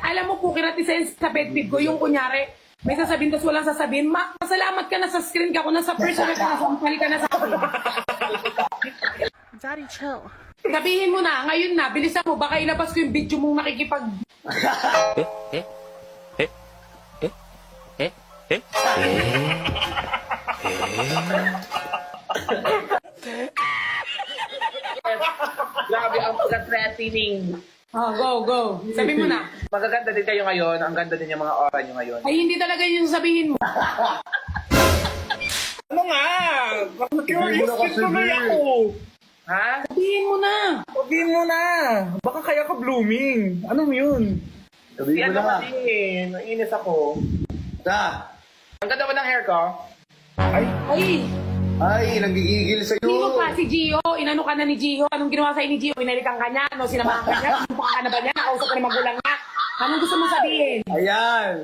Alam mo po, kinatisayin sa bedfeed ko, yung kunyari, may sasabihin tapos walang sasabihin, masalamat ka na sa screen ka, kung nasa personal ka na, sampal ka na sa akin. Daddy, chill. Sabihin mo na, ngayon na, bilisan mo, baka ilabas ko yung video mong nakikipag... Grabe ang pagka-threatening. Oh, go. Sabi mo na. Magaganda din kayo ngayon. Ang ganda din yung mga aura nyo ngayon. Ay, hindi talaga yung sabihin mo. Ano nga? Curious din tuloy ako. Ha? Sabihin mo na. Sabihin mo na. Baka kaya ka blooming. Ano yun? Sabihin mo na nga. Kasi, nainis ako. Ta! Ang ganda ba ng hair ko? Ay, Ay, nagigigil sa'yo. sino pa? Si Gio? Inano ka na ni Gio? Anong ginawa sa'yo ni Gio? Inalikan ka niya? Ano, sinamahan ka niya? Sinumpa ka na ba niya? Nakausap ka ni magulang niya? Anong gusto mo sabihin? Ayan.